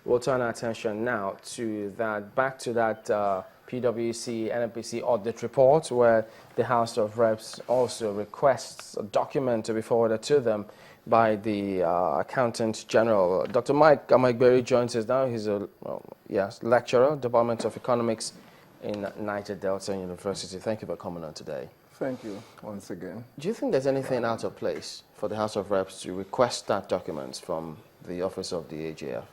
We'll turn our attention now to that, back to that PWC, NNPC audit report, where the House of Reps also requests a document to be forwarded to them by the Accountant General. Dr. Mike Amaegberi joins us now. He's a lecturer, Department of Economics in Niger Delta University. Thank you for coming on today. Thank you once again. Do you think there's anything out of place for the House of Reps to request that document from the Office of the AGF?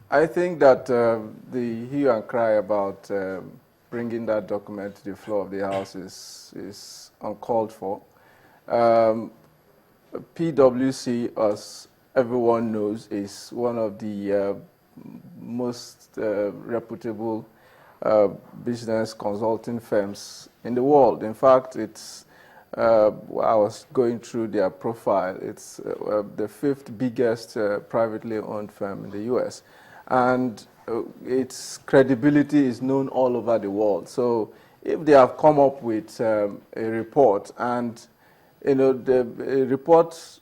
I think that the hue and cry about bringing that document to the floor of the House is uncalled for. PWC, as everyone knows, is one of the most reputable business consulting firms in the world. In fact, it's I was going through their profile. It's the 5th biggest privately owned firm in the U.S. And its credibility is known all over the world. So if they have come up with a report, and the report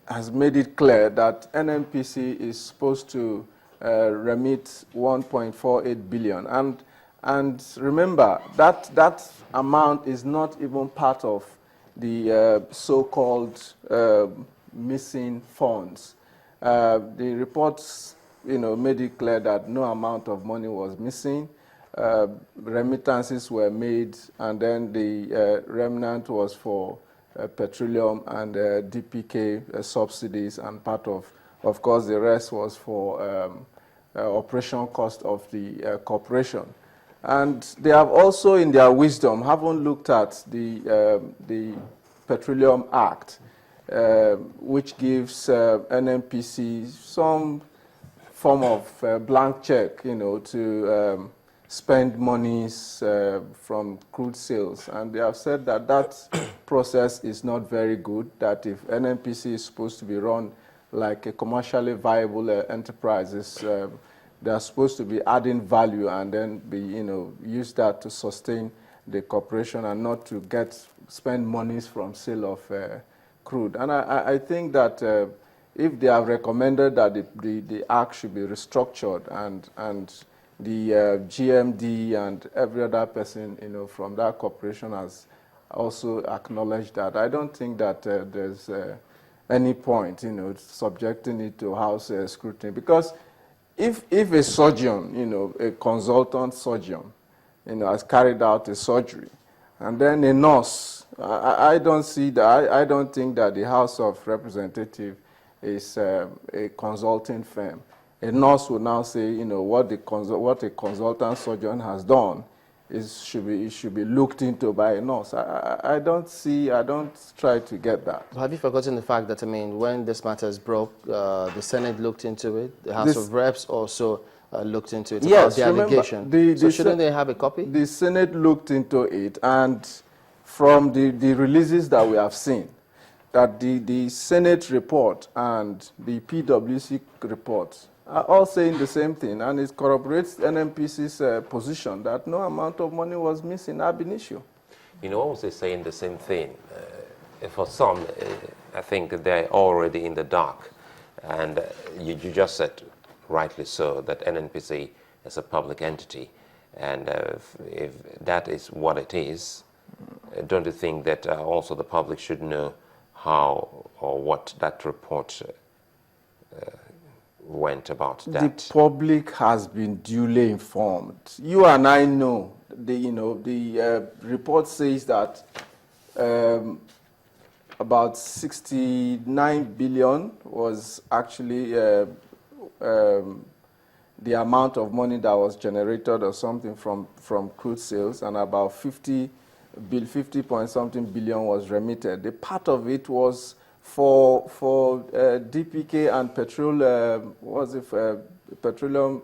has made it clear that NNPC is supposed to remit 1.48 billion, and remember that amount is not even part of the so-called missing funds. The reports, made it clear that no amount of money was missing. Remittances were made, and then the remnant was for petroleum and DPK subsidies, and part of course, the rest was for operation cost of the corporation. And they have also, in their wisdom, haven't looked at the Petroleum Act, which gives NNPC some form of blank check, to spend monies from crude sales. And they have said that that process is not very good, that if NNPC is supposed to be run like a commercially viable enterprise, they are supposed to be adding value and then be, use that to sustain the corporation and not to spend monies from sale of crude. And I think that if they have recommended that the act should be restructured, and the GMD and every other person, from that corporation has also acknowledged that, I don't think that there's any point, subjecting it to House scrutiny, because if a surgeon, a consultant surgeon, has carried out a surgery, and then a nurse, I don't see that. I don't think that the House of Representatives is a consulting firm. A nurse will now say, what a consultant surgeon has done should be looked into by a nurse. I don't try to get that. Have you forgotten the fact that, when this matter broke, the Senate looked into it, the House of Reps also looked into it, yes, about the allegation. So shouldn't they have a copy? The Senate looked into it, and from the releases that we have seen, that the Senate report and the PWC report are all saying the same thing, and it corroborates NNPC's position that no amount of money was missing ab initio. Also saying the same thing. For some, I think they're already in the dark. And you just said, rightly so, that NNPC is a public entity. And if that is what it is, don't you think that also the public should know how or what that report went about that? The public has been duly informed. You and I know, the report says that about 69 billion was actually the amount of money that was generated or something from crude sales, and about 50 point something billion was remitted. The part of it was for DPK and petroleum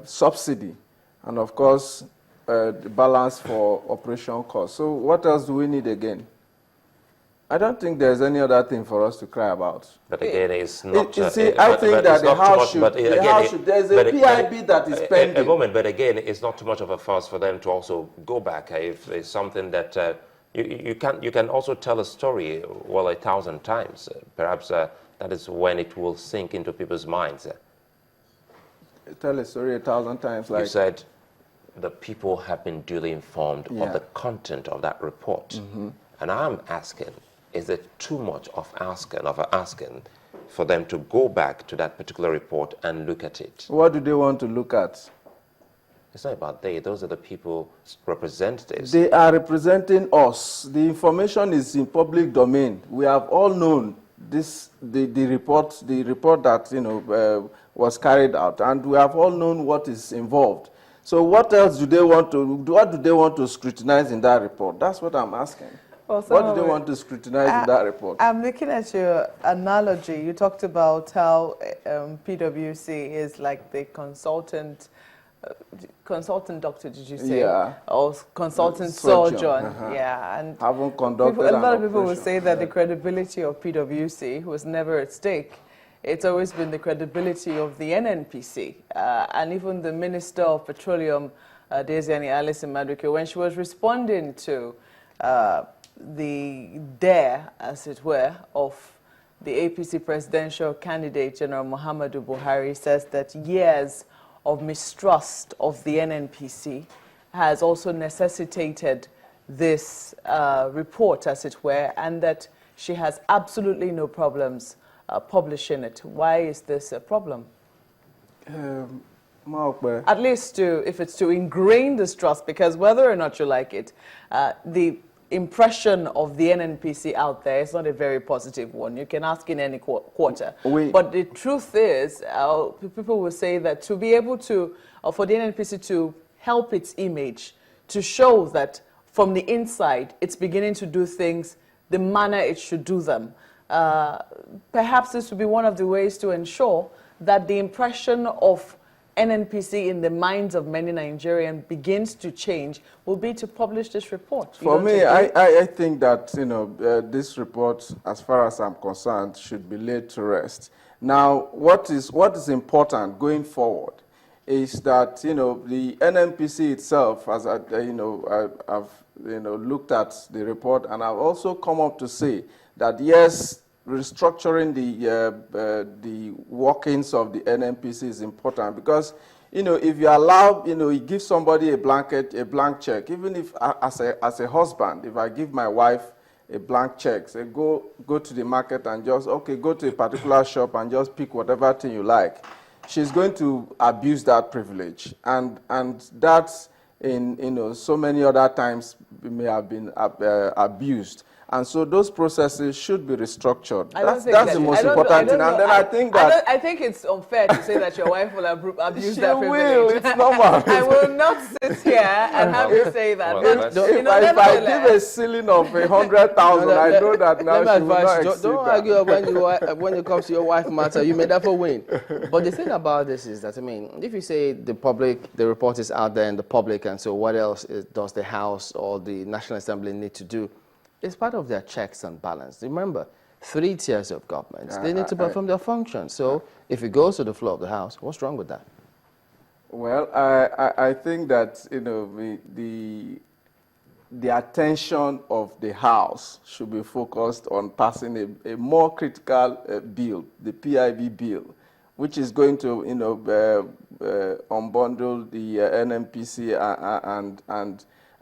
subsidy, and of course the balance for operation costs. So what else do we need again? I don't think there's any other thing for us to cry about. But again, it's not... I think that the House should... There's a PIB that is pending. A moment, but again, it's not too much of a fuss for them to also go back. If it's something that... you can also tell a story, 1,000 times. Perhaps that that is when it will sink into people's minds. Tell a story 1,000 times. Like you said, the people have been duly informed of the content of that report. And I'm asking, is it too much of asking for them to go back to that particular report and look at it? What do they want to look at? It's not about they. Those are the people's representatives. They are representing us. The information is in public domain. We have all known this, the report that was carried out, and we have all known what is involved. So what else do they want to? What do they want to scrutinize in that report? That's what I'm asking. Well, what do they want to scrutinize in that report? I'm looking at your analogy. You talked about how PWC is like the consultant doctor, did you say? Yeah. Or consultant surgeon. Yeah, and haven't conducted a lot of people operation. will say that the credibility of PWC was never at stake. It's always been the credibility of the NNPC. And even the Minister of Petroleum, Desiani Alice Madueke, when she was responding to the dare, as it were, of the APC presidential candidate, General Muhammadu Buhari, says that years of mistrust of the NNPC has also necessitated this report, as it were, and that she has absolutely no problems publishing it. Why is this a problem? At least if it's to ingrain this trust, because whether or not you like it, the impression of the NNPC out there is not a very positive one. You can ask in any quarter. But the truth is, people will say that to be able to, for the NNPC to help its image, to show that from the inside, it's beginning to do things the manner it should do them. Perhaps this would be one of the ways to ensure that the impression of NNPC in the minds of many Nigerians begins to change, will be to publish this report. For me, I think that this report, as far as I'm concerned, should be laid to rest. Now, what is important going forward is that the NNPC itself, as I've looked at the report, and I've also come up to say that yes, restructuring the workings of the NNPC is important, because if you allow, you give somebody a blank check, even if as a husband, if I give my wife a blank check, say go to the market and just go to a particular shop and just pick whatever thing you like, she's going to abuse that privilege, and that's in so many other times may have been abused. And so those processes should be restructured. That's the most important thing. And then I think that... I think it's unfair to say that your wife will abuse that privilege. She will, it's normal. I will not sit here and have you say that. Well, if I give a ceiling of 100,000, I know that now she will not exceed Don't argue when it comes to your wife matter. You may therefore win. But the thing about this is that, if you say the report is out there in the public, and so what else does the House or the National Assembly need to do? It's part of their checks and balance. Remember, 3 tiers of government, they need to perform their function. So if it goes to the floor of the House, what's wrong with that? Well, I think that the attention of the House should be focused on passing a more critical bill, the PIB bill, which is going to unbundle the NNPC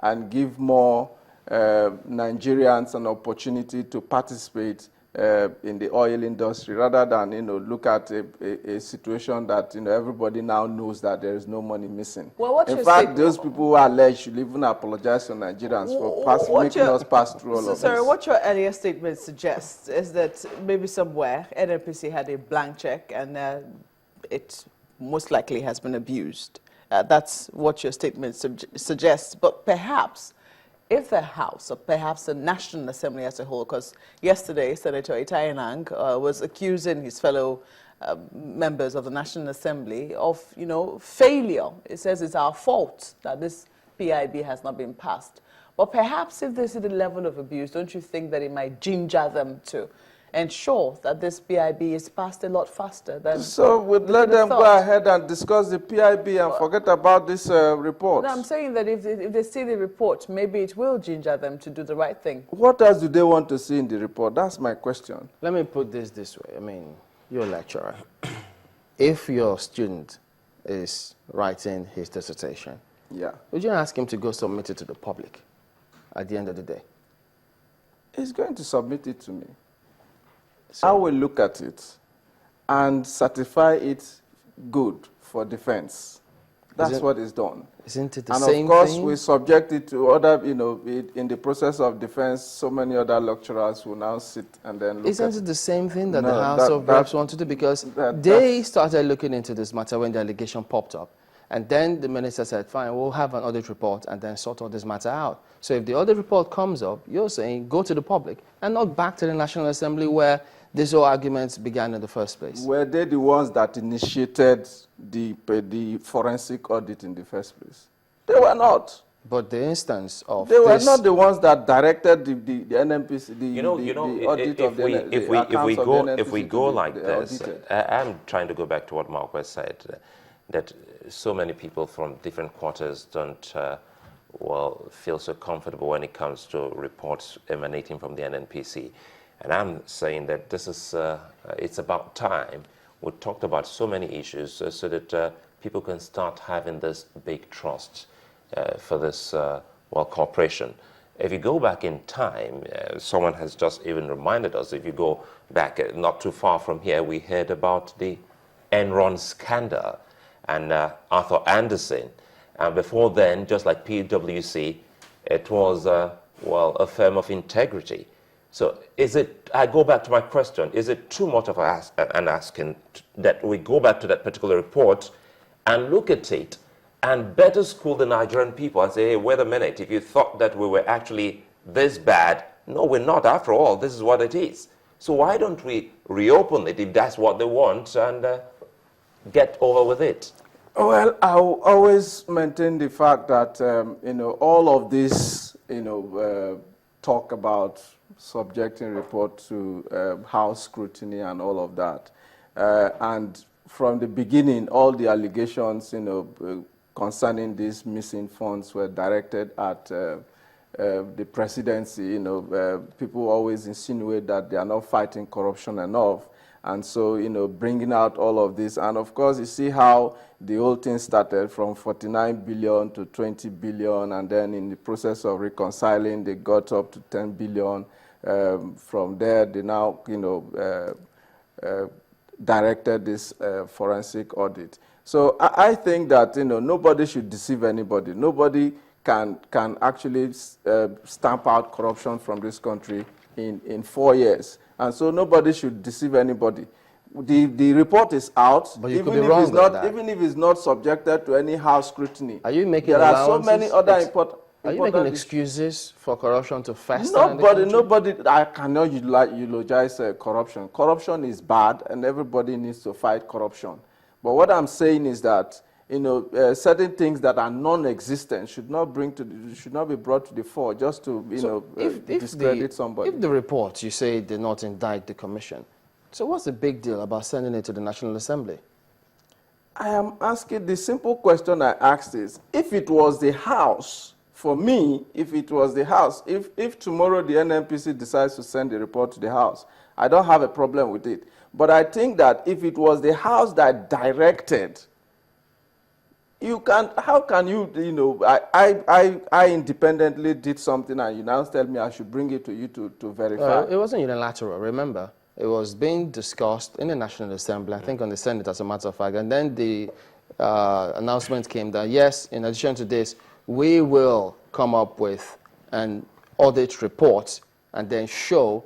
and give more Nigerians an opportunity to participate in the oil industry, rather than look at a situation that everybody now knows that there is no money missing. Well, in fact, those people who are alleged should even apologize to Nigerians for making us pass through all of this. Sorry, what your earlier statement suggests is that maybe somewhere NNPC had a blank check and it most likely has been abused. That's what your statement suggests. But perhaps if the House, or perhaps the National Assembly as a whole, because yesterday Senator Itai Nang was accusing his fellow members of the National Assembly of, failure. It says it's our fault that this PIB has not been passed. But perhaps if they see the level of abuse, don't you think that it might ginger them to ensure that this PIB is passed a lot faster than... So we'd let them go ahead and discuss the PIB and forget about this report. No, I'm saying that if they see the report, maybe it will ginger them to do the right thing. What else do they want to see in the report? That's my question. Let me put this way. I mean, you're a lecturer. If your student is writing his dissertation, Yeah. would you ask him to go submit it to the public at the end of the day? He's going to submit it to me. So I will look at it and certify it good for defense. That's what is done. Isn't it the and same thing? of course, we subject it to other, in the process of defense, so many other lecturers will now sit and then look Isn't it the same thing that No, the House of Reps wanted to do? Because they started looking into this matter when the allegation popped up. And then the minister said, fine, we'll have an audit report and then sort all this matter out. So if the audit report comes up, you're saying go to the public and not back to the National Assembly where this whole argument began in the first place. Were they the ones that initiated the forensic audit in the first place? They were not. But the instance of They were this, not the ones that directed the NNPC, the audit of the NNPC. If we go like this, I'm trying to go back to what Mark said, that so many people from different quarters don't feel so comfortable when it comes to reports emanating from the NNPC. And I'm saying that this is, it's about time. We talked about so many issues so that people can start having this big trust for this, corporation. If you go back in time, someone has just even reminded us, if you go back not too far from here, we heard about the Enron scandal and Arthur Andersen. And before then, just like PWC, it was, a firm of integrity. So I go back to my question, is it too much of an asking that we go back to that particular report and look at it and better school the Nigerian people and say, hey, wait a minute, if you thought that we were actually this bad, no, we're not. After all, this is what it is. So why don't we reopen it if that's what they want and get over with it? Well, I will always maintain the fact that, all of this, talk about subjecting report to House scrutiny and all of that. And from the beginning, all the allegations, concerning these missing funds were directed at the presidency. People always insinuate that they are not fighting corruption enough. And so, bringing out all of this. And of course, you see how the whole thing started from 49 billion to 20 billion. And then in the process of reconciling, they got up to 10 billion. From there, they now, directed this forensic audit. So I think that, nobody should deceive anybody. Nobody can actually stamp out corruption from this country in 4 years. And so nobody should deceive anybody. The report is out, but you could be wrong with that. Even if it's not subjected to any House scrutiny. Are you making there are so many other important... Are you making excuses for corruption to fester? Nobody, I cannot eulogize corruption. Corruption is bad, and everybody needs to fight corruption. But what I'm saying is that, certain things that are non-existent should not be brought to the fore just to, discredit somebody. If the report, you say, did not indict the commission, so what's the big deal about sending it to the National Assembly? I am asking, the simple question I asked is, if it was the House, for me, if it was the House, if tomorrow the NNPC decides to send the report to the House, I don't have a problem with it. But I think that if it was the House that directed, how can you, I independently did something and you now tell me I should bring it to you to verify. It wasn't unilateral, remember? It was being discussed in the National Assembly, I think on the Senate as a matter of fact, and then the announcement came that, yes, in addition to this, we will come up with an audit report and then show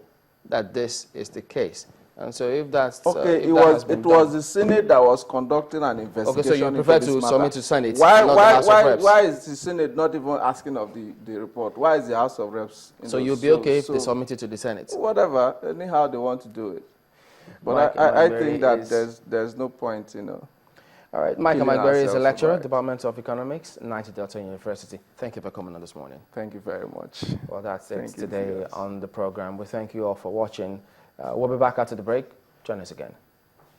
that this is the case. And so if that's... Okay, it was the Senate that was conducting an investigation. Okay, so you prefer to submit to Senate, why, not the House of Reps? Why is the Senate not even asking of the report? Why is the House of Reps... So you'll be okay if they submit it to the Senate? Whatever, anyhow they want to do it. But I think that there's no point, All right, Mike Amaegberi is a lecturer, Department of Economics, Niger Delta University. Thank you for coming on this morning. Thank you very much. Well, that's it today on the program. We thank you all for watching. We'll be back after the break. Join us again.